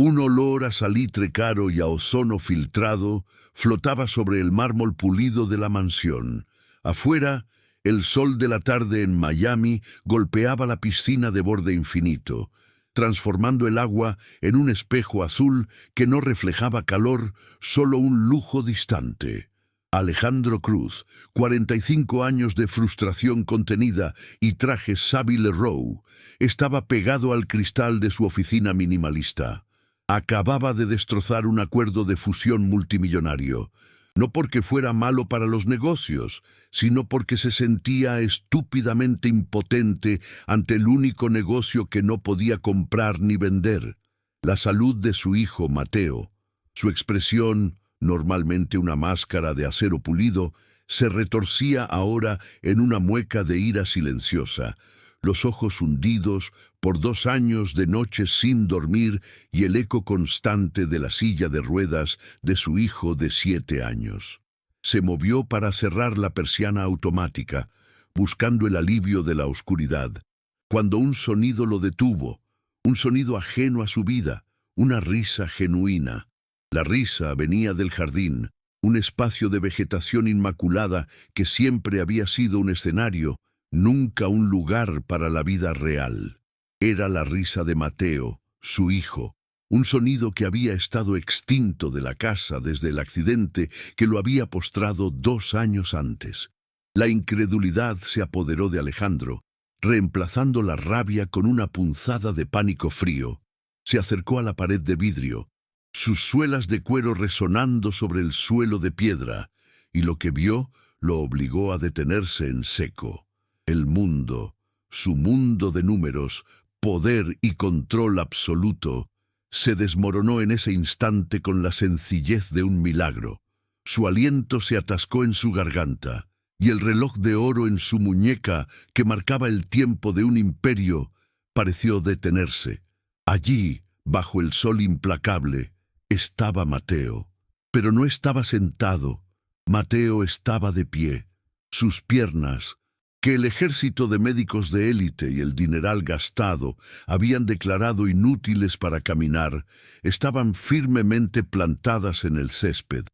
Un olor a salitre caro y a ozono filtrado flotaba sobre el mármol pulido de la mansión. Afuera, el sol de la tarde en Miami golpeaba la piscina de borde infinito, transformando el agua en un espejo azul que no reflejaba calor, solo un lujo distante. Alejandro Cruz, 45 años de frustración contenida y traje Savile Row, estaba pegado al cristal de su oficina minimalista. Acababa de destrozar un acuerdo de fusión multimillonario, no porque fuera malo para los negocios, sino porque se sentía estúpidamente impotente ante el único negocio que no podía comprar ni vender, la salud de su hijo Mateo. Su expresión, normalmente una máscara de acero pulido, se retorcía ahora en una mueca de ira silenciosa, los ojos hundidos por 2 años de noches sin dormir y el eco constante de la silla de ruedas de su hijo de 7 años. Se movió para cerrar la persiana automática, buscando el alivio de la oscuridad, cuando un sonido lo detuvo, un sonido ajeno a su vida, una risa genuina. La risa venía del jardín, un espacio de vegetación inmaculada que siempre había sido un escenario, nunca un lugar para la vida real. Era la risa de Mateo, su hijo, un sonido que había estado extinto de la casa desde el accidente que lo había postrado 2 años antes. La incredulidad se apoderó de Alejandro, reemplazando la rabia con una punzada de pánico frío. Se acercó a la pared de vidrio, sus suelas de cuero resonando sobre el suelo de piedra, y lo que vio lo obligó a detenerse en seco. El mundo, su mundo de números, poder y control absoluto, se desmoronó en ese instante con la sencillez de un milagro. Su aliento se atascó en su garganta, y el reloj de oro en su muñeca, que marcaba el tiempo de un imperio, pareció detenerse. Allí, bajo el sol implacable, estaba Mateo. Pero no estaba sentado. Mateo estaba de pie. Sus piernas, que el ejército de médicos de élite y el dineral gastado habían declarado inútiles para caminar, estaban firmemente plantadas en el césped.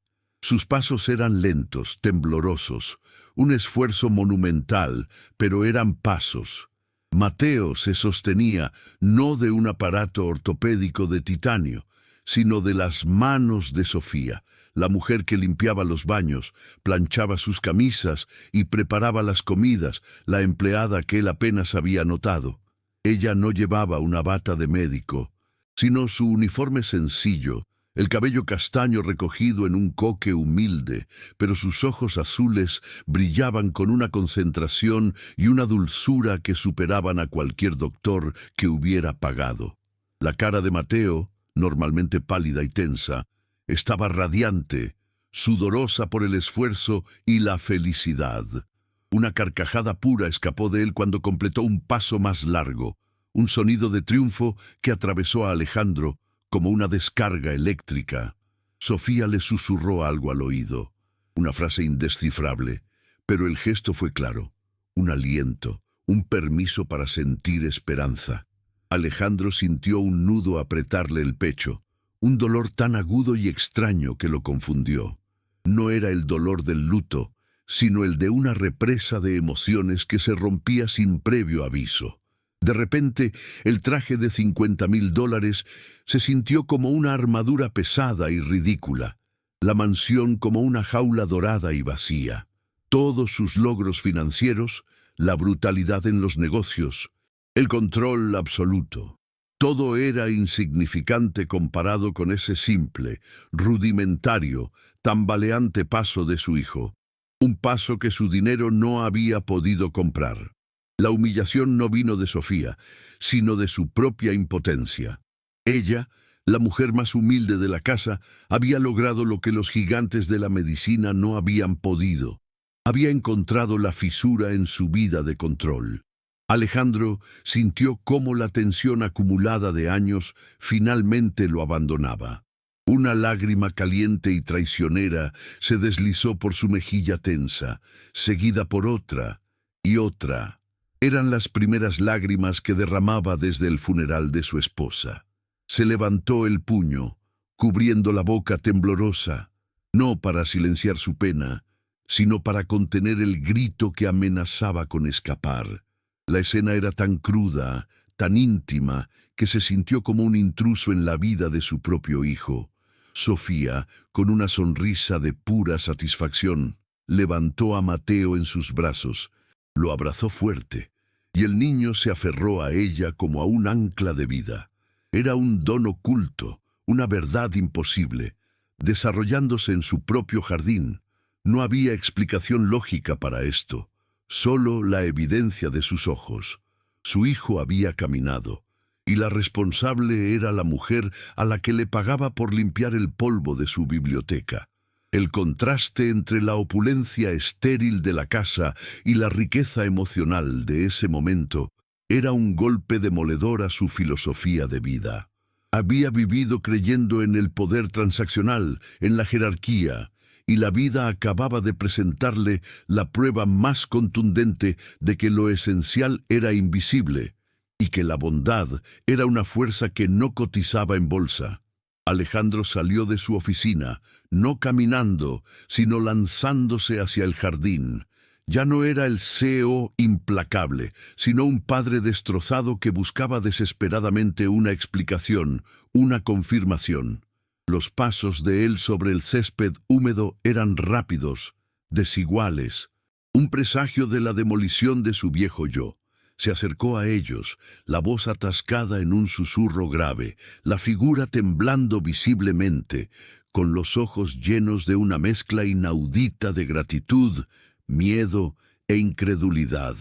Sus pasos eran lentos, temblorosos, un esfuerzo monumental, pero eran pasos. Mateo se sostenía no de un aparato ortopédico de titanio, sino de las manos de Sofía, la mujer que limpiaba los baños, planchaba sus camisas y preparaba las comidas, la empleada que él apenas había notado. Ella no llevaba una bata de médico, sino su uniforme sencillo, el cabello castaño recogido en un coque humilde, pero sus ojos azules brillaban con una concentración y una dulzura que superaban a cualquier doctor que hubiera pagado. La cara de Mateo, normalmente pálida y tensa, estaba radiante, sudorosa por el esfuerzo y la felicidad. Una carcajada pura escapó de él cuando completó un paso más largo, un sonido de triunfo que atravesó a Alejandro como una descarga eléctrica. Sofía le susurró algo al oído, una frase indescifrable, pero el gesto fue claro, un aliento, un permiso para sentir esperanza. Alejandro sintió un nudo apretarle el pecho, un dolor tan agudo y extraño que lo confundió. No era el dolor del luto, sino el de una represa de emociones que se rompía sin previo aviso. De repente, el traje de $50,000 se sintió como una armadura pesada y ridícula, la mansión como una jaula dorada y vacía. Todos sus logros financieros, la brutalidad en los negocios, el control absoluto. Todo era insignificante comparado con ese simple, rudimentario, tambaleante paso de su hijo, un paso que su dinero no había podido comprar. La humillación no vino de Sofía, sino de su propia impotencia. Ella, la mujer más humilde de la casa, había logrado lo que los gigantes de la medicina no habían podido. Había encontrado la fisura en su vida de control. Alejandro sintió cómo la tensión acumulada de años finalmente lo abandonaba. Una lágrima caliente y traicionera se deslizó por su mejilla tensa, seguida por otra y otra. Eran las primeras lágrimas que derramaba desde el funeral de su esposa. Se levantó el puño, cubriendo la boca temblorosa, no para silenciar su pena, sino para contener el grito que amenazaba con escapar. La escena era tan cruda, tan íntima, que se sintió como un intruso en la vida de su propio hijo. Sofía, con una sonrisa de pura satisfacción, levantó a Mateo en sus brazos, lo abrazó fuerte, y el niño se aferró a ella como a un ancla de vida. Era un don oculto, una verdad imposible, desarrollándose en su propio jardín. No había explicación lógica para esto, solo la evidencia de sus ojos. Su hijo había caminado, y la responsable era la mujer a la que le pagaba por limpiar el polvo de su biblioteca. El contraste entre la opulencia estéril de la casa y la riqueza emocional de ese momento era un golpe demoledor a su filosofía de vida. Había vivido creyendo en el poder transaccional, en la jerarquía, y la vida acababa de presentarle la prueba más contundente de que lo esencial era invisible y que la bondad era una fuerza que no cotizaba en bolsa. Alejandro salió de su oficina, no caminando, sino lanzándose hacia el jardín. Ya no era el CEO implacable, sino un padre destrozado que buscaba desesperadamente una explicación, una confirmación. Los pasos de él sobre el césped húmedo eran rápidos, desiguales, un presagio de la demolición de su viejo yo. Se acercó a ellos, la voz atascada en un susurro grave, la figura temblando visiblemente, con los ojos llenos de una mezcla inaudita de gratitud, miedo e incredulidad.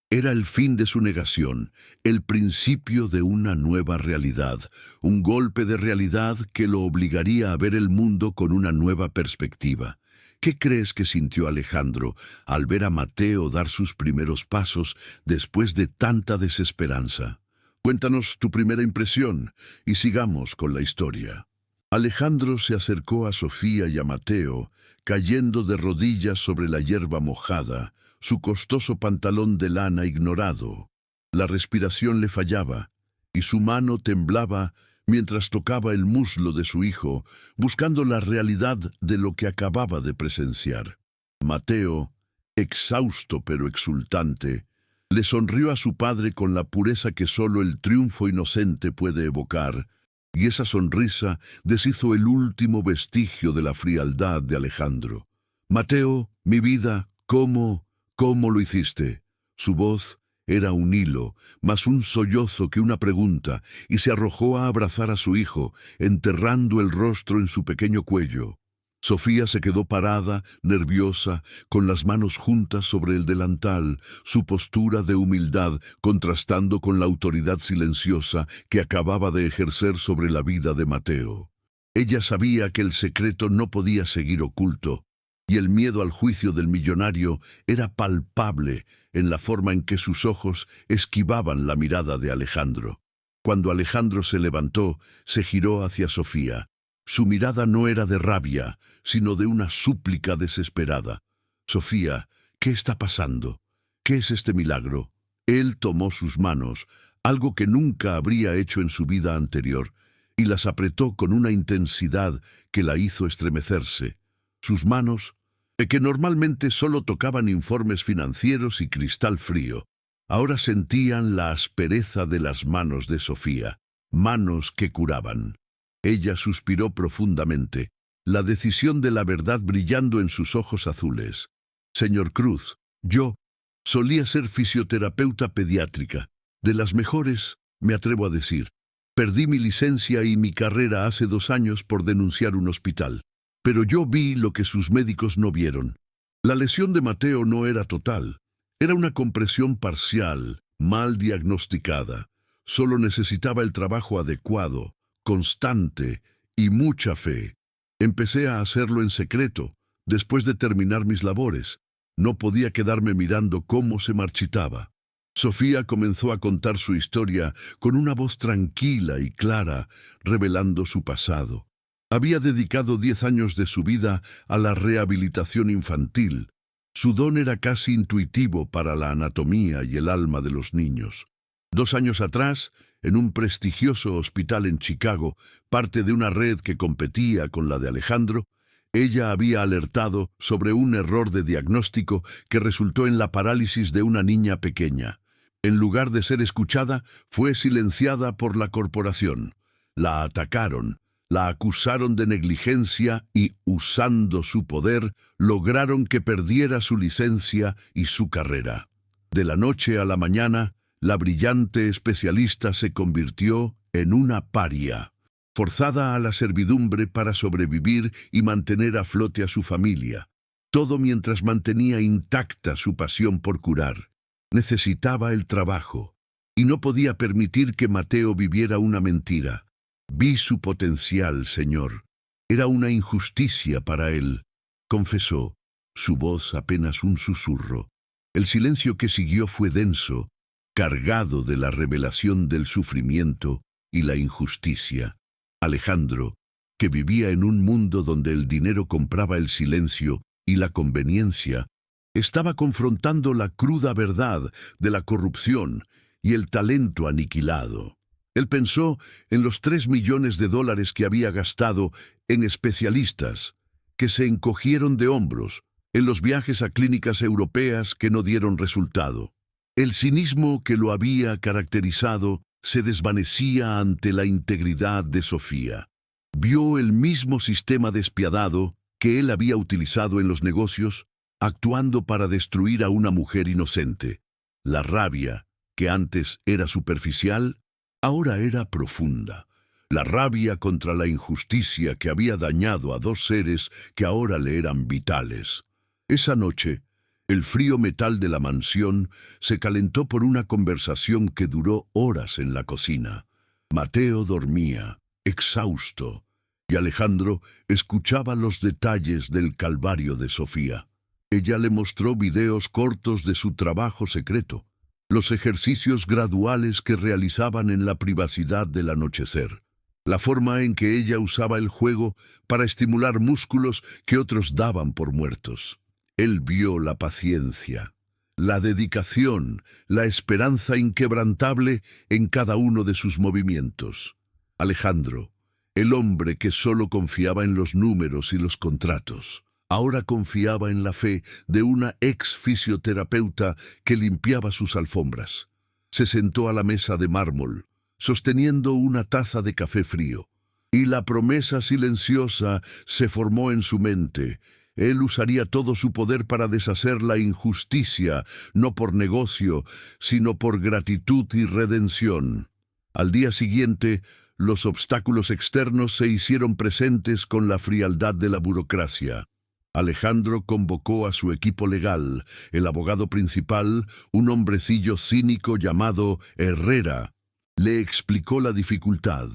Era el fin de su negación, el principio de una nueva realidad, un golpe de realidad que lo obligaría a ver el mundo con una nueva perspectiva. ¿Qué crees que sintió Alejandro al ver a Mateo dar sus primeros pasos después de tanta desesperanza? Cuéntanos tu primera impresión y sigamos con la historia. Alejandro se acercó a Sofía y a Mateo, cayendo de rodillas sobre la hierba mojada, su costoso pantalón de lana ignorado. La respiración le fallaba, y su mano temblaba mientras tocaba el muslo de su hijo, buscando la realidad de lo que acababa de presenciar. Mateo, exhausto pero exultante, le sonrió a su padre con la pureza que solo el triunfo inocente puede evocar, y esa sonrisa deshizo el último vestigio de la frialdad de Alejandro. «Mateo, mi vida, ¿cómo lo hiciste?» Su voz era un hilo, más un sollozo que una pregunta, y se arrojó a abrazar a su hijo, enterrando el rostro en su pequeño cuello. Sofía se quedó parada, nerviosa, con las manos juntas sobre el delantal, su postura de humildad contrastando con la autoridad silenciosa que acababa de ejercer sobre la vida de Mateo. Ella sabía que el secreto no podía seguir oculto, y el miedo al juicio del millonario era palpable en la forma en que sus ojos esquivaban la mirada de Alejandro. Cuando Alejandro se levantó, se giró hacia Sofía. Su mirada no era de rabia, sino de una súplica desesperada. «Sofía, ¿qué está pasando? ¿Qué es este milagro?» Él tomó sus manos, algo que nunca habría hecho en su vida anterior, y las apretó con una intensidad que la hizo estremecerse. Sus manos, que normalmente solo tocaban informes financieros y cristal frío, ahora sentían la aspereza de las manos de Sofía, manos que curaban. Ella suspiró profundamente, la decisión de la verdad brillando en sus ojos azules. «Señor Cruz, yo solía ser fisioterapeuta pediátrica, de las mejores, me atrevo a decir. Perdí mi licencia y mi carrera hace 2 años por denunciar un hospital. Pero yo vi lo que sus médicos no vieron. La lesión de Mateo no era total. Era una compresión parcial, mal diagnosticada. Solo necesitaba el trabajo adecuado, constante y mucha fe. Empecé a hacerlo en secreto, después de terminar mis labores. No podía quedarme mirando cómo se marchitaba». Sofía comenzó a contar su historia con una voz tranquila y clara, revelando su pasado. Había dedicado 10 años de su vida a la rehabilitación infantil. Su don era casi intuitivo para la anatomía y el alma de los niños. 2 años atrás, en un prestigioso hospital en Chicago, parte de una red que competía con la de Alejandro, ella había alertado sobre un error de diagnóstico que resultó en la parálisis de una niña pequeña. En lugar de ser escuchada, fue silenciada por la corporación. La atacaron, la acusaron de negligencia y, usando su poder, lograron que perdiera su licencia y su carrera. De la noche a la mañana, la brillante especialista se convirtió en una paria, forzada a la servidumbre para sobrevivir y mantener a flote a su familia. Todo mientras mantenía intacta su pasión por curar. Necesitaba el trabajo, y no podía permitir que Mateo viviera una mentira. Vi su potencial, señor. Era una injusticia para él, confesó, su voz apenas un susurro. El silencio que siguió fue denso, cargado de la revelación del sufrimiento y la injusticia. Alejandro, que vivía en un mundo donde el dinero compraba el silencio y la conveniencia, estaba confrontando la cruda verdad de la corrupción y el talento aniquilado. Él pensó en los $3 millones que había gastado en especialistas, que se encogieron de hombros, en los viajes a clínicas europeas que no dieron resultado. El cinismo que lo había caracterizado se desvanecía ante la integridad de Sofía. Vio el mismo sistema despiadado que él había utilizado en los negocios, actuando para destruir a una mujer inocente. La rabia, que antes era superficial, ahora era profunda. La rabia contra la injusticia que había dañado a dos seres que ahora le eran vitales. Esa noche, el frío metal de la mansión se calentó por una conversación que duró horas en la cocina. Mateo dormía, exhausto, y Alejandro escuchaba los detalles del calvario de Sofía. Ella le mostró videos cortos de su trabajo secreto, los ejercicios graduales que realizaban en la privacidad del anochecer, la forma en que ella usaba el juego para estimular músculos que otros daban por muertos. Él vio la paciencia, la dedicación, la esperanza inquebrantable en cada uno de sus movimientos. Alejandro, el hombre que solo confiaba en los números y los contratos, ahora confiaba en la fe de una ex fisioterapeuta que limpiaba sus alfombras. Se sentó a la mesa de mármol, sosteniendo una taza de café frío, y la promesa silenciosa se formó en su mente. Él usaría todo su poder para deshacer la injusticia, no por negocio, sino por gratitud y redención. Al día siguiente, los obstáculos externos se hicieron presentes con la frialdad de la burocracia. Alejandro convocó a su equipo legal, el abogado principal, un hombrecillo cínico llamado Herrera. Le explicó la dificultad.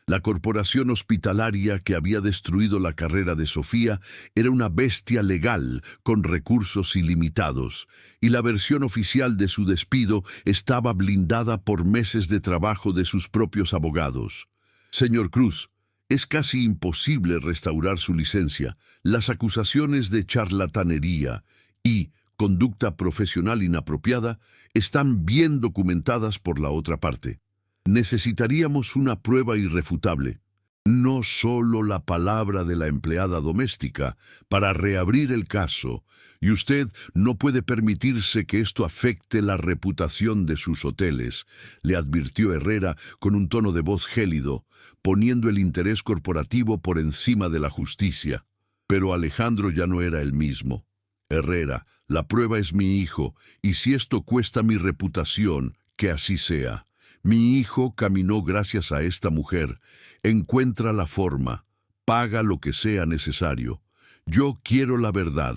La corporación hospitalaria que había destruido la carrera de Sofía era una bestia legal con recursos ilimitados, y la versión oficial de su despido estaba blindada por meses de trabajo de sus propios abogados. Señor Cruz, es casi imposible restaurar su licencia. Las acusaciones de charlatanería y conducta profesional inapropiada están bien documentadas por la otra parte. Necesitaríamos una prueba irrefutable, no solo la palabra de la empleada doméstica, para reabrir el caso, y usted no puede permitirse que esto afecte la reputación de sus hoteles, le advirtió Herrera con un tono de voz gélido, poniendo el interés corporativo por encima de la justicia. Pero Alejandro ya no era el mismo. Herrera, la prueba es mi hijo, y si esto cuesta mi reputación, que así sea. Mi hijo caminó gracias a esta mujer. Encuentra la forma. Paga lo que sea necesario. Yo quiero la verdad,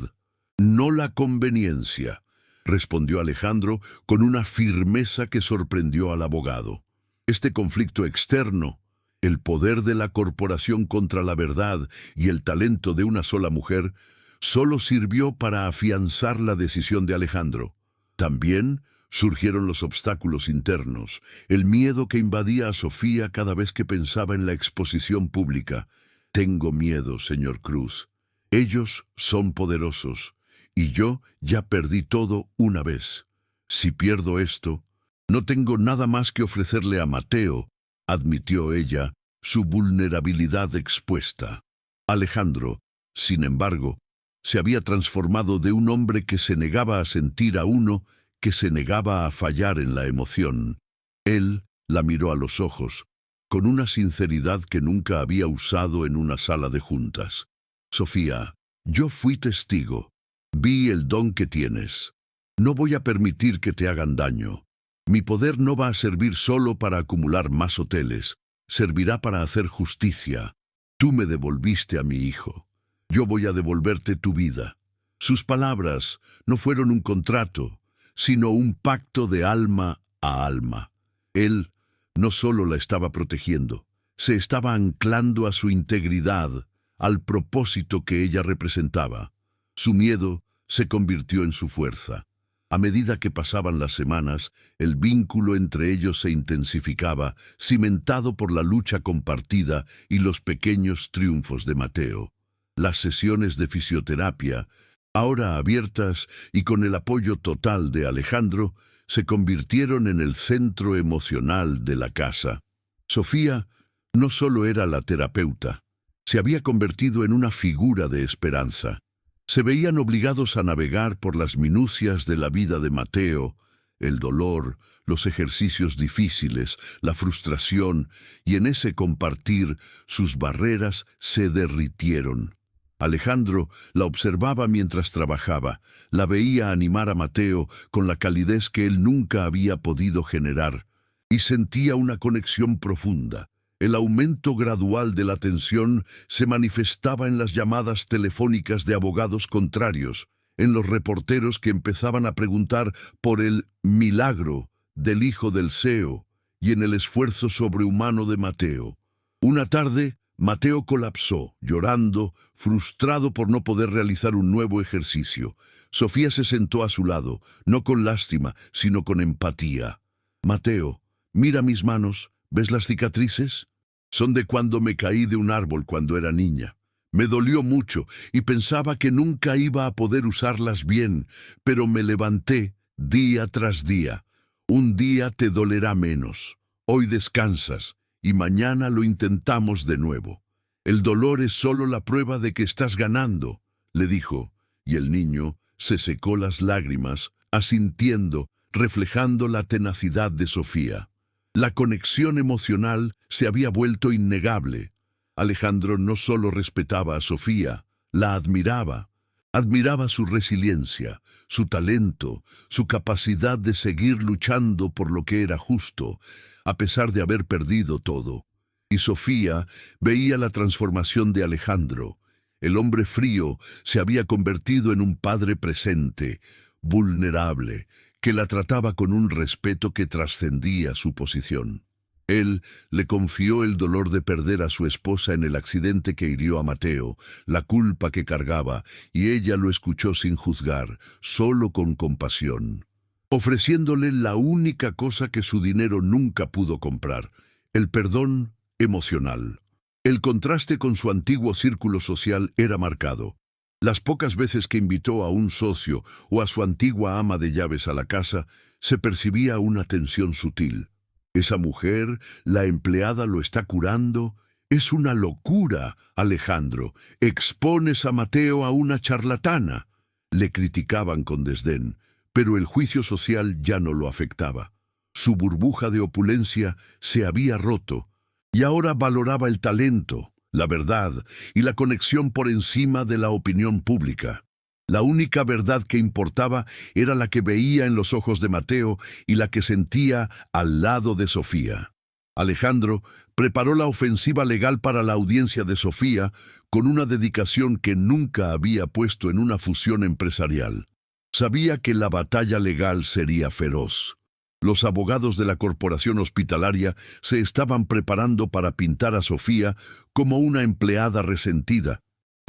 no la conveniencia, respondió Alejandro con una firmeza que sorprendió al abogado. Este conflicto externo, el poder de la corporación contra la verdad y el talento de una sola mujer, solo sirvió para afianzar la decisión de Alejandro. También surgieron los obstáculos internos, el miedo que invadía a Sofía cada vez que pensaba en la exposición pública. Tengo miedo, señor Cruz. Ellos son poderosos, y yo ya perdí todo una vez. Si pierdo esto, No tengo nada más que ofrecerle a Mateo, admitió ella, su vulnerabilidad expuesta. Alejandro, sin embargo, se había transformado de un hombre que se negaba a sentir a uno que se negaba a fallar en la emoción. Él la miró a los ojos, con una sinceridad que nunca había usado en una sala de juntas. Sofía, yo fui testigo. Vi el don que tienes. No voy a permitir que te hagan daño. Mi poder no va a servir solo para acumular más hoteles, servirá para hacer justicia. Tú me devolviste a mi hijo. Yo voy a devolverte tu vida. Sus palabras no fueron un contrato, sino un pacto de alma a alma. Él no solo la estaba protegiendo, se estaba anclando a su integridad, al propósito que ella representaba. Su miedo se convirtió en su fuerza. A medida que pasaban las semanas, el vínculo entre ellos se intensificaba, cimentado por la lucha compartida y los pequeños triunfos de Mateo. Las sesiones de fisioterapia, ahora abiertas y con el apoyo total de Alejandro, se convirtieron en el centro emocional de la casa. Sofía no solo era la terapeuta, se había convertido en una figura de esperanza. Se veían obligados a navegar por las minucias de la vida de Mateo, el dolor, los ejercicios difíciles, la frustración, y en ese compartir sus barreras se derritieron. Alejandro la observaba mientras trabajaba, la veía animar a Mateo con la calidez que él nunca había podido generar, y sentía una conexión profunda. El aumento gradual de la tensión se manifestaba en las llamadas telefónicas de abogados contrarios, en los reporteros que empezaban a preguntar por el milagro del hijo del CEO y en el esfuerzo sobrehumano de Mateo. Una tarde, Mateo colapsó, llorando, frustrado por no poder realizar un nuevo ejercicio. Sofía se sentó a su lado, no con lástima, sino con empatía. Mateo, mira mis manos. ¿Ves las cicatrices? Son de cuando me caí de un árbol cuando era niña. Me dolió mucho y pensaba que nunca iba a poder usarlas bien, pero me levanté día tras día. Un día te dolerá menos. Hoy descansas y mañana lo intentamos de nuevo. El dolor es solo la prueba de que estás ganando, le dijo, y el niño se secó las lágrimas, asintiendo, reflejando la tenacidad de Sofía. La conexión emocional se había vuelto innegable. Alejandro no solo respetaba a Sofía, la admiraba. Admiraba su resiliencia, su talento, su capacidad de seguir luchando por lo que era justo, a pesar de haber perdido todo. Y Sofía veía la transformación de Alejandro. El hombre frío se había convertido en un padre presente, vulnerable, que la trataba con un respeto que trascendía su posición. Él le confió el dolor de perder a su esposa en el accidente que hirió a Mateo, la culpa que cargaba, y ella lo escuchó sin juzgar, solo con compasión, ofreciéndole la única cosa que su dinero nunca pudo comprar, el perdón emocional. El contraste con su antiguo círculo social era marcado. Las pocas veces que invitó a un socio o a su antigua ama de llaves a la casa, se percibía una tensión sutil. Esa mujer, la empleada, lo está curando. Es una locura, Alejandro. Expones a Mateo a una charlatana. Le criticaban con desdén, pero el juicio social ya no lo afectaba. Su burbuja de opulencia se había roto y ahora valoraba el talento, la verdad y la conexión por encima de la opinión pública. La única verdad que importaba era la que veía en los ojos de Mateo y la que sentía al lado de Sofía. Alejandro preparó la ofensiva legal para la audiencia de Sofía con una dedicación que nunca había puesto en una fusión empresarial. Sabía que la batalla legal sería feroz. Los abogados de la corporación hospitalaria se estaban preparando para pintar a Sofía como una empleada resentida,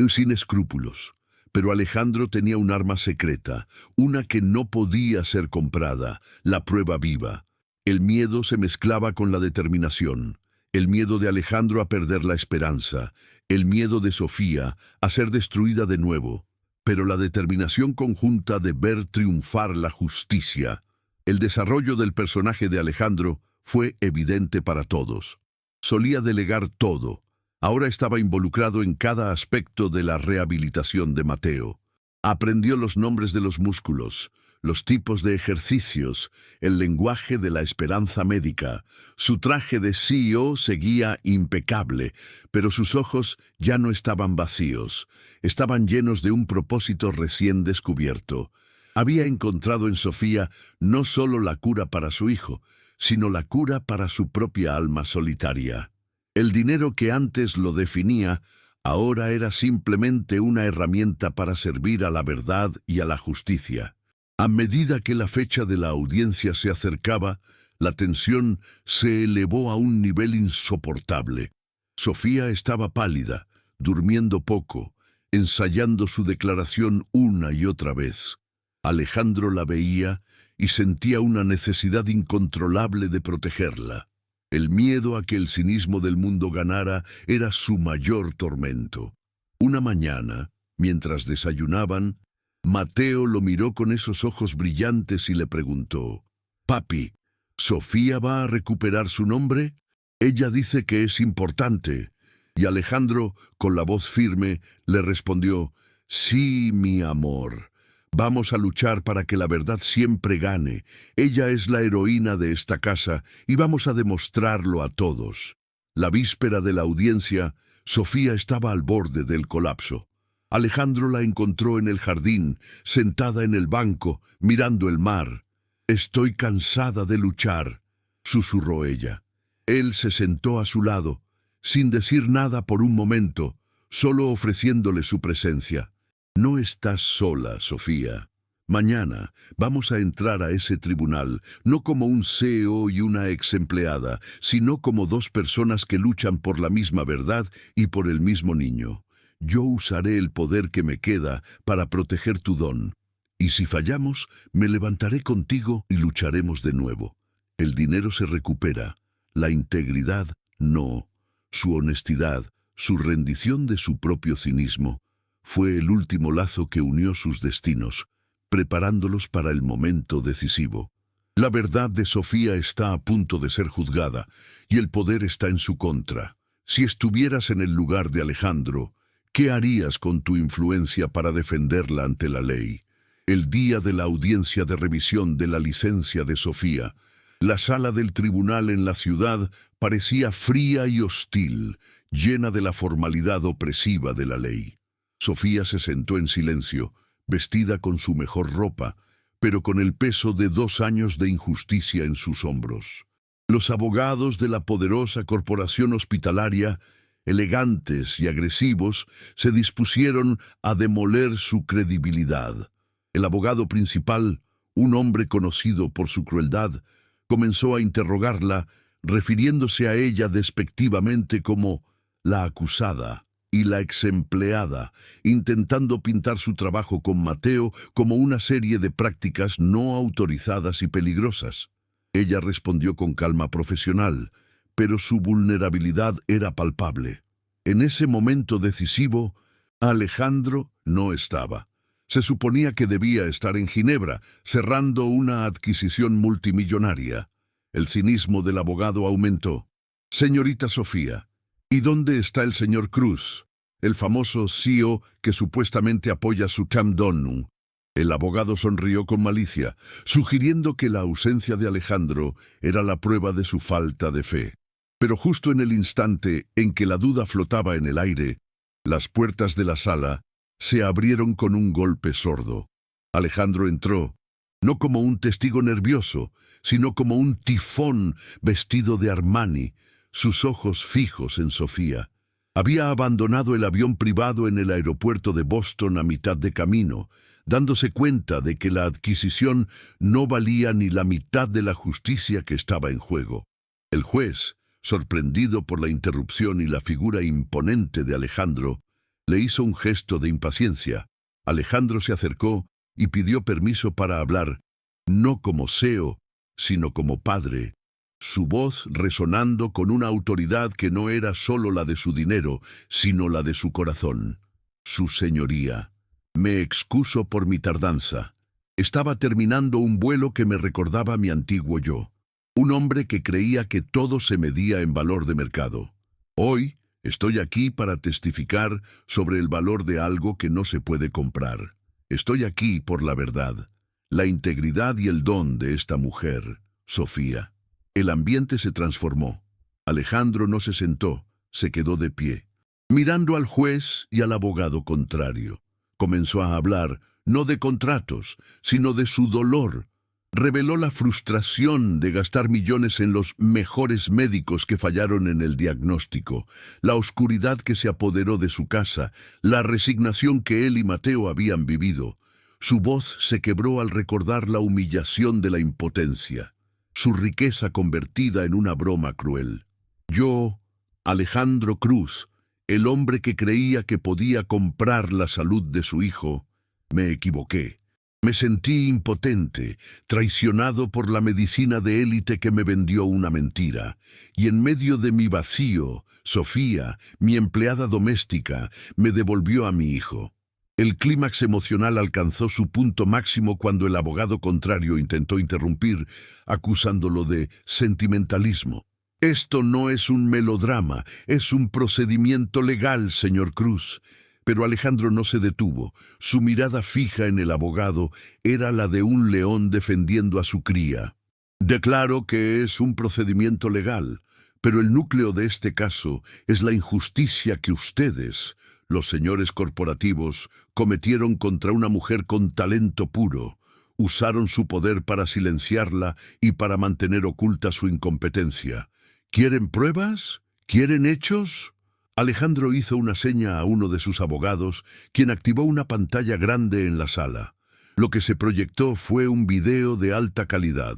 sin escrúpulos. Pero Alejandro tenía un arma secreta, una que no podía ser comprada, la prueba viva. El miedo se mezclaba con la determinación. El miedo de Alejandro a perder la esperanza, el miedo de Sofía a ser destruida de nuevo, pero la determinación conjunta de ver triunfar la justicia. El desarrollo del personaje de Alejandro fue evidente para todos. Solía delegar todo. Ahora estaba involucrado en cada aspecto de la rehabilitación de Mateo. Aprendió los nombres de los músculos, los tipos de ejercicios, el lenguaje de la esperanza médica. Su traje de CEO seguía impecable, pero sus ojos ya no estaban vacíos. Estaban llenos de un propósito recién descubierto. Había encontrado en Sofía no solo la cura para su hijo, sino la cura para su propia alma solitaria. El dinero que antes lo definía, ahora era simplemente una herramienta para servir a la verdad y a la justicia. A medida que la fecha de la audiencia se acercaba, la tensión se elevó a un nivel insoportable. Sofía estaba pálida, durmiendo poco, ensayando su declaración una y otra vez. Alejandro la veía y sentía una necesidad incontrolable de protegerla. El miedo a que el cinismo del mundo ganara era su mayor tormento. Una mañana, mientras desayunaban, Mateo lo miró con esos ojos brillantes y le preguntó: «Papi, ¿Sofía va a recuperar su nombre? Ella dice que es importante». Y Alejandro, con la voz firme, le respondió: «Sí, mi amor. Vamos a luchar para que la verdad siempre gane. Ella es la heroína de esta casa y vamos a demostrarlo a todos». La víspera de la audiencia, Sofía estaba al borde del colapso. Alejandro la encontró en el jardín, sentada en el banco, mirando el mar. «Estoy cansada de luchar», susurró ella. Él se sentó a su lado, sin decir nada por un momento, solo ofreciéndole su presencia. «No estás sola, Sofía. Mañana vamos a entrar a ese tribunal, no como un CEO y una ex empleada, sino como dos personas que luchan por la misma verdad y por el mismo niño. Yo usaré el poder que me queda para proteger tu don. Y si fallamos, me levantaré contigo y lucharemos de nuevo. El dinero se recupera, la integridad no. Su honestidad, su rendición de su propio cinismo, fue el último lazo que unió sus destinos, preparándolos para el momento decisivo. La verdad de Sofía está a punto de ser juzgada, y el poder está en su contra. Si estuvieras en el lugar de Alejandro, ¿qué harías con tu influencia para defenderla ante la ley? El día de la audiencia de revisión de la licencia de Sofía, la sala del tribunal en la ciudad parecía fría y hostil, llena de la formalidad opresiva de la ley. Sofía se sentó en silencio, vestida con su mejor ropa, pero con el peso de 2 años de injusticia en sus hombros. Los abogados de la poderosa corporación hospitalaria, elegantes y agresivos, se dispusieron a demoler su credibilidad. El abogado principal, un hombre conocido por su crueldad, comenzó a interrogarla, refiriéndose a ella despectivamente como la acusada y la exempleada, intentando pintar su trabajo con Mateo como una serie de prácticas no autorizadas y peligrosas. Ella respondió con calma profesional, pero su vulnerabilidad era palpable. En ese momento decisivo, Alejandro no estaba. Se suponía que debía estar en Ginebra, cerrando una adquisición multimillonaria. El cinismo del abogado aumentó. «Señorita Sofía, ¿y dónde está el señor Cruz, el famoso CEO que supuestamente apoya su Tam Donum?» El abogado sonrió con malicia, sugiriendo que la ausencia de Alejandro era la prueba de su falta de fe. Pero justo en el instante en que la duda flotaba en el aire, las puertas de la sala se abrieron con un golpe sordo. Alejandro entró, no como un testigo nervioso, sino como un tifón vestido de Armani, sus ojos fijos en Sofía. Había abandonado el avión privado en el aeropuerto de Boston a mitad de camino, dándose cuenta de que la adquisición no valía ni la mitad de la justicia que estaba en juego. El juez, sorprendido por la interrupción y la figura imponente de Alejandro, le hizo un gesto de impaciencia. Alejandro se acercó y pidió permiso para hablar, no como CEO, sino como padre, su voz resonando con una autoridad que no era solo la de su dinero, sino la de su corazón. «Su señoría, me excuso por mi tardanza. Estaba terminando un vuelo que me recordaba a mi antiguo yo, un hombre que creía que todo se medía en valor de mercado. Hoy estoy aquí para testificar sobre el valor de algo que no se puede comprar. Estoy aquí por la verdad, la integridad y el don de esta mujer, Sofía. El ambiente se transformó. Alejandro no se sentó, se quedó de pie, mirando al juez y al abogado contrario. Comenzó a hablar, no de contratos, sino de su dolor. Reveló la frustración de gastar millones en los mejores médicos que fallaron en el diagnóstico, la oscuridad que se apoderó de su casa, la resignación que él y Mateo habían vivido. Su voz se quebró al recordar la humillación de la impotencia, su riqueza convertida en una broma cruel. Yo, Alejandro Cruz, el hombre que creía que podía comprar la salud de su hijo, me equivoqué. Me sentí impotente, traicionado por la medicina de élite que me vendió una mentira. Y en medio de mi vacío, Sofía, mi empleada doméstica, me devolvió a mi hijo. El clímax emocional alcanzó su punto máximo cuando el abogado contrario intentó interrumpir, acusándolo de sentimentalismo. Esto no es un melodrama, es un procedimiento legal, señor Cruz. Pero Alejandro no se detuvo. Su mirada fija en el abogado era la de un león defendiendo a su cría. Declaro que es un procedimiento legal, pero el núcleo de este caso es la injusticia que ustedes, los señores corporativos, cometieron contra una mujer con talento puro. Usaron su poder para silenciarla y para mantener oculta su incompetencia. ¿Quieren pruebas? ¿Quieren hechos? Alejandro hizo una seña a uno de sus abogados, quien activó una pantalla grande en la sala. Lo que se proyectó fue un video de alta calidad,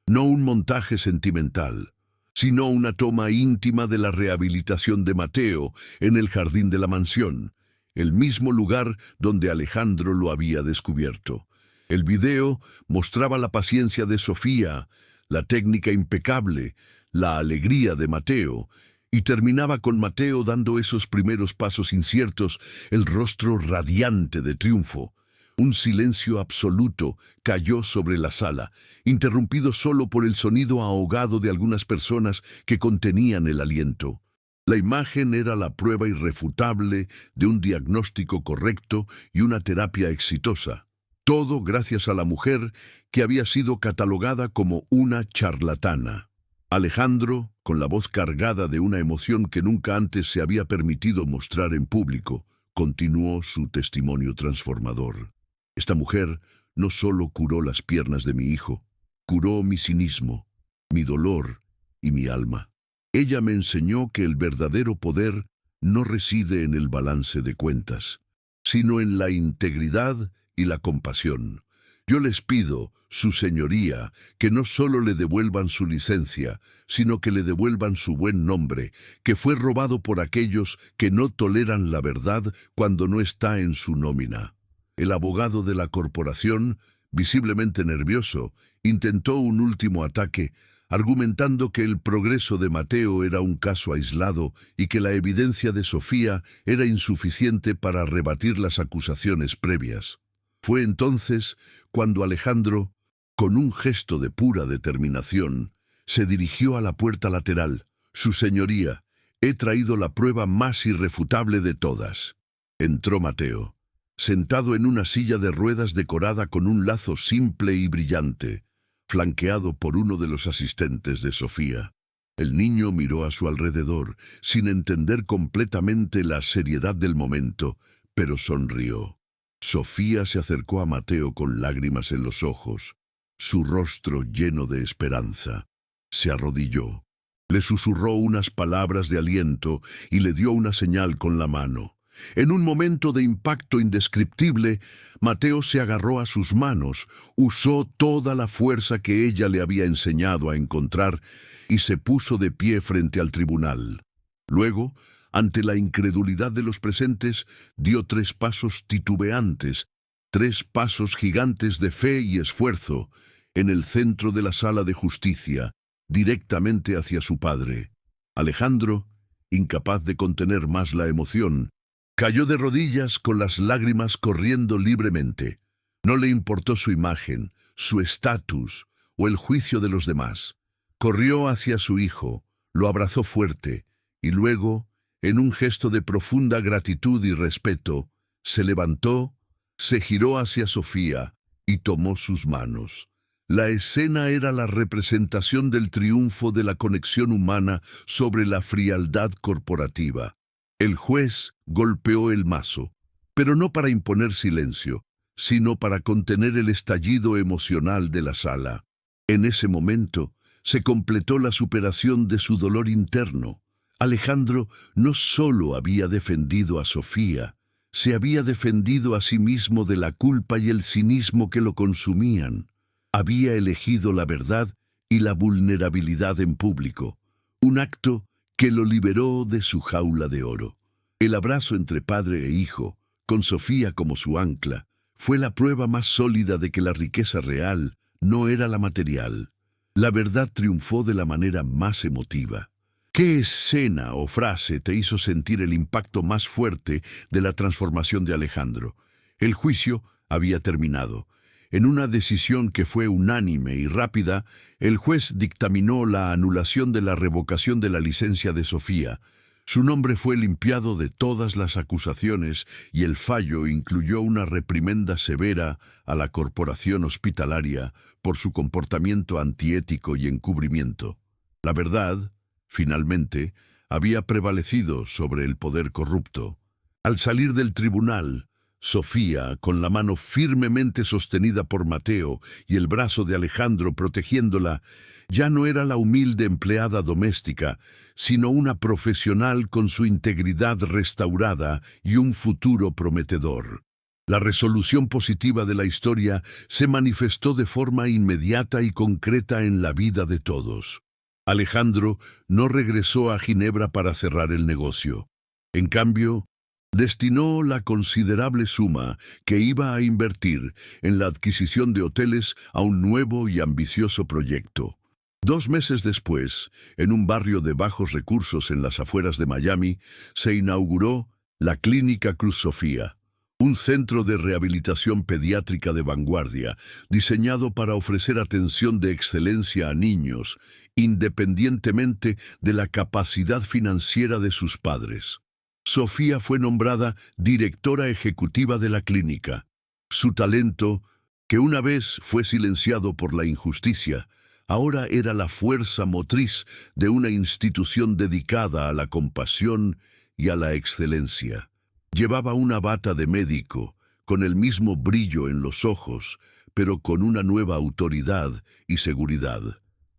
no un montaje sentimental, sino una toma íntima de la rehabilitación de Mateo en el jardín de la mansión, el mismo lugar donde Alejandro lo había descubierto. El video mostraba la paciencia de Sofía, la técnica impecable, la alegría de Mateo, y terminaba con Mateo dando esos primeros pasos inciertos, el rostro radiante de triunfo. Un silencio absoluto cayó sobre la sala, interrumpido solo por el sonido ahogado de algunas personas que contenían el aliento. La imagen era la prueba irrefutable de un diagnóstico correcto y una terapia exitosa. Todo gracias a la mujer que había sido catalogada como una charlatana. Alejandro, con la voz cargada de una emoción que nunca antes se había permitido mostrar en público, continuó su testimonio transformador. Esta mujer no solo curó las piernas de mi hijo, curó mi cinismo, mi dolor y mi alma. Ella me enseñó que el verdadero poder no reside en el balance de cuentas, sino en la integridad y la compasión. Yo les pido, su señoría, que no solo le devuelvan su licencia, sino que le devuelvan su buen nombre, que fue robado por aquellos que no toleran la verdad cuando no está en su nómina. El abogado de la corporación, visiblemente nervioso, intentó un último ataque, argumentando que el progreso de Mateo era un caso aislado y que la evidencia de Sofía era insuficiente para rebatir las acusaciones previas. Fue entonces cuando Alejandro, con un gesto de pura determinación, se dirigió a la puerta lateral. Su señoría, he traído la prueba más irrefutable de todas. Entró Mateo, sentado en una silla de ruedas decorada con un lazo simple y brillante, flanqueado por uno de los asistentes de Sofía. El niño miró a su alrededor, sin entender completamente la seriedad del momento, pero sonrió. Sofía se acercó a Mateo con lágrimas en los ojos, su rostro lleno de esperanza. Se arrodilló, le susurró unas palabras de aliento y le dio una señal con la mano. En un momento de impacto indescriptible, Mateo se agarró a sus manos, usó toda la fuerza que ella le había enseñado a encontrar y se puso de pie frente al tribunal. Luego, ante la incredulidad de los presentes, dio 3 pasos titubeantes, 3 pasos gigantes de fe y esfuerzo, en el centro de la sala de justicia, directamente hacia su padre. Alejandro, incapaz de contener más la emoción, cayó de rodillas con las lágrimas corriendo libremente. No le importó su imagen, su estatus o el juicio de los demás. Corrió hacia su hijo, lo abrazó fuerte y luego, en un gesto de profunda gratitud y respeto, se levantó, se giró hacia Sofía y tomó sus manos. La escena era la representación del triunfo de la conexión humana sobre la frialdad corporativa. El juez golpeó el mazo, pero no para imponer silencio, sino para contener el estallido emocional de la sala. En ese momento se completó la superación de su dolor interno. Alejandro no solo había defendido a Sofía, se había defendido a sí mismo de la culpa y el cinismo que lo consumían. Había elegido la verdad y la vulnerabilidad en público, un acto que lo liberó de su jaula de oro. El abrazo entre padre e hijo, con Sofía como su ancla, fue la prueba más sólida de que la riqueza real no era la material. La verdad triunfó de la manera más emotiva. ¿Qué escena o frase te hizo sentir el impacto más fuerte de la transformación de Alejandro? El juicio había terminado. En una decisión que fue unánime y rápida, el juez dictaminó la anulación de la revocación de la licencia de Sofía. Su nombre fue limpiado de todas las acusaciones y el fallo incluyó una reprimenda severa a la corporación hospitalaria por su comportamiento antiético y encubrimiento. La verdad, finalmente, había prevalecido sobre el poder corrupto. Al salir del tribunal, Sofía, con la mano firmemente sostenida por Mateo y el brazo de Alejandro protegiéndola, ya no era la humilde empleada doméstica, sino una profesional con su integridad restaurada y un futuro prometedor. La resolución positiva de la historia se manifestó de forma inmediata y concreta en la vida de todos. Alejandro no regresó a Ginebra para cerrar el negocio. En cambio, destinó la considerable suma que iba a invertir en la adquisición de hoteles a un nuevo y ambicioso proyecto. 2 meses después, en un barrio de bajos recursos en las afueras de Miami, se inauguró la Clínica Cruz Sofía, un centro de rehabilitación pediátrica de vanguardia, diseñado para ofrecer atención de excelencia a niños, independientemente de la capacidad financiera de sus padres. Sofía fue nombrada directora ejecutiva de la clínica. Su talento, que una vez fue silenciado por la injusticia, ahora era la fuerza motriz de una institución dedicada a la compasión y a la excelencia. Llevaba una bata de médico, con el mismo brillo en los ojos, pero con una nueva autoridad y seguridad.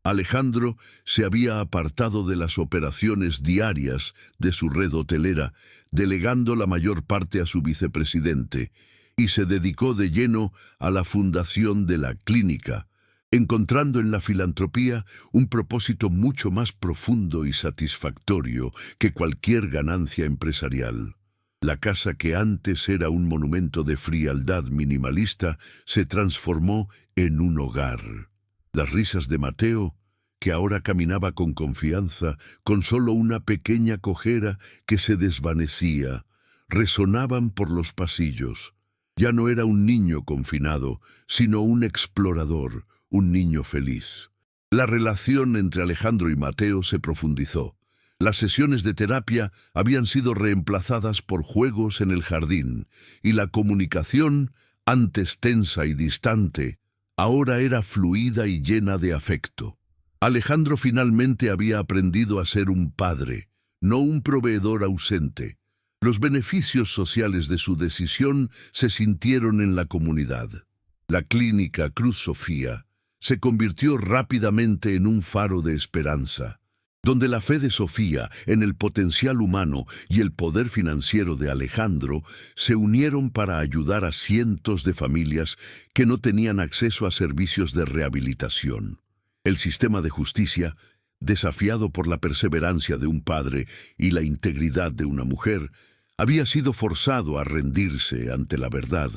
Alejandro se había apartado de las operaciones diarias de su red hotelera, delegando la mayor parte a su vicepresidente, y se dedicó de lleno a la fundación de la clínica, encontrando en la filantropía un propósito mucho más profundo y satisfactorio que cualquier ganancia empresarial. La casa que antes era un monumento de frialdad minimalista se transformó en un hogar. Las risas de Mateo, que ahora caminaba con confianza, con solo una pequeña cojera que se desvanecía, resonaban por los pasillos. Ya no era un niño confinado, sino un explorador, un niño feliz. La relación entre Alejandro y Mateo se profundizó. Las sesiones de terapia habían sido reemplazadas por juegos en el jardín, y la comunicación, antes tensa y distante, ahora era fluida y llena de afecto. Alejandro finalmente había aprendido a ser un padre, no un proveedor ausente. Los beneficios sociales de su decisión se sintieron en la comunidad. La clínica Cruz Sofía se convirtió rápidamente en un faro de esperanza, donde la fe de Sofía en el potencial humano y el poder financiero de Alejandro se unieron para ayudar a cientos de familias que no tenían acceso a servicios de rehabilitación. El sistema de justicia, desafiado por la perseverancia de un padre y la integridad de una mujer, había sido forzado a rendirse ante la verdad,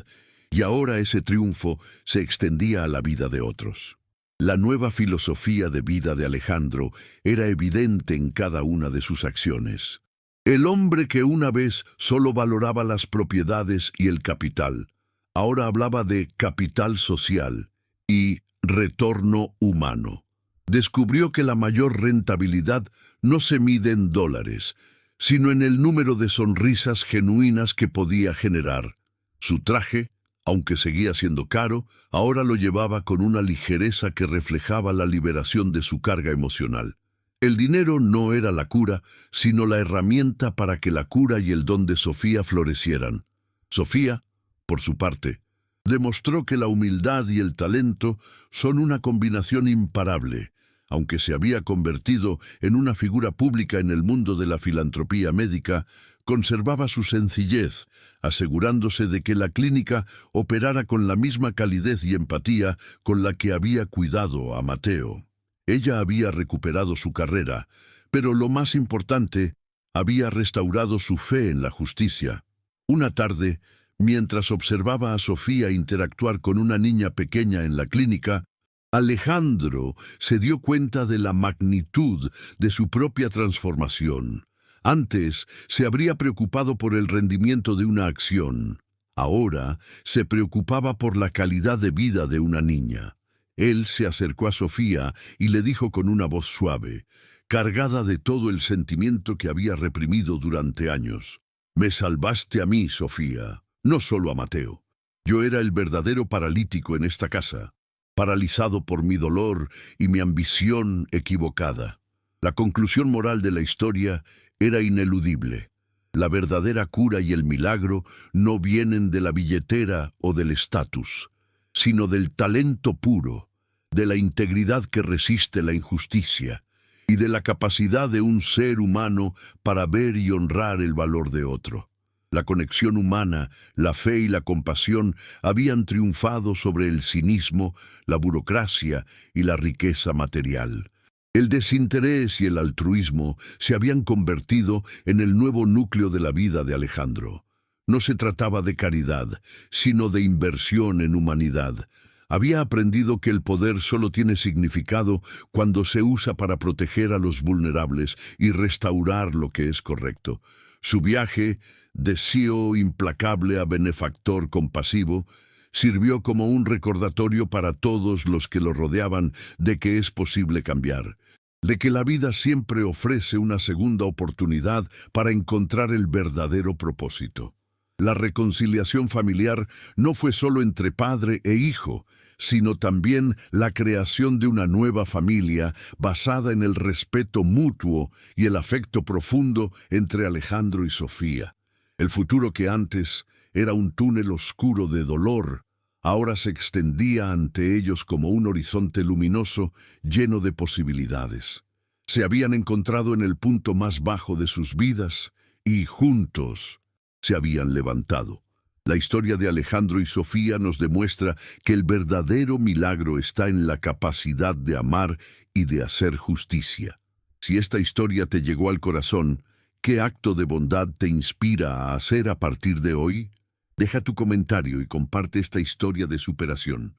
y ahora ese triunfo se extendía a la vida de otros. La nueva filosofía de vida de Alejandro era evidente en cada una de sus acciones. El hombre que una vez solo valoraba las propiedades y el capital, ahora hablaba de capital social y retorno humano. Descubrió que la mayor rentabilidad no se mide en dólares, sino en el número de sonrisas genuinas que podía generar. Su traje, aunque seguía siendo caro, ahora lo llevaba con una ligereza que reflejaba la liberación de su carga emocional. El dinero no era la cura, sino la herramienta para que la cura y el don de Sofía florecieran. Sofía, por su parte, demostró que la humildad y el talento son una combinación imparable. Aunque se había convertido en una figura pública en el mundo de la filantropía médica, conservaba su sencillez, asegurándose de que la clínica operara con la misma calidez y empatía con la que había cuidado a Mateo. Ella había recuperado su carrera, pero lo más importante, había restaurado su fe en la justicia. Una tarde, mientras observaba a Sofía interactuar con una niña pequeña en la clínica, Alejandro se dio cuenta de la magnitud de su propia transformación. Antes se habría preocupado por el rendimiento de una acción. Ahora se preocupaba por la calidad de vida de una niña. Él se acercó a Sofía y le dijo con una voz suave, cargada de todo el sentimiento que había reprimido durante años: «Me salvaste a mí, Sofía, no solo a Mateo. Yo era el verdadero paralítico en esta casa, paralizado por mi dolor y mi ambición equivocada». La conclusión moral de la historia era ineludible. La verdadera cura y el milagro no vienen de la billetera o del estatus, sino del talento puro, de la integridad que resiste la injusticia y de la capacidad de un ser humano para ver y honrar el valor de otro. La conexión humana, la fe y la compasión habían triunfado sobre el cinismo, la burocracia y la riqueza material. El desinterés y el altruismo se habían convertido en el nuevo núcleo de la vida de Alejandro. No se trataba de caridad, sino de inversión en humanidad. Había aprendido que el poder solo tiene significado cuando se usa para proteger a los vulnerables y restaurar lo que es correcto. Su viaje, de CEO implacable a benefactor compasivo, sirvió como un recordatorio para todos los que lo rodeaban de que es posible cambiar, de que la vida siempre ofrece una segunda oportunidad para encontrar el verdadero propósito. La reconciliación familiar no fue solo entre padre e hijo, sino también la creación de una nueva familia basada en el respeto mutuo y el afecto profundo entre Alejandro y Sofía. El futuro que antes era un túnel oscuro de dolor, ahora se extendía ante ellos como un horizonte luminoso lleno de posibilidades. Se habían encontrado en el punto más bajo de sus vidas y juntos se habían levantado. La historia de Alejandro y Sofía nos demuestra que el verdadero milagro está en la capacidad de amar y de hacer justicia. Si esta historia te llegó al corazón, ¿qué acto de bondad te inspira a hacer a partir de hoy? Deja tu comentario y comparte esta historia de superación.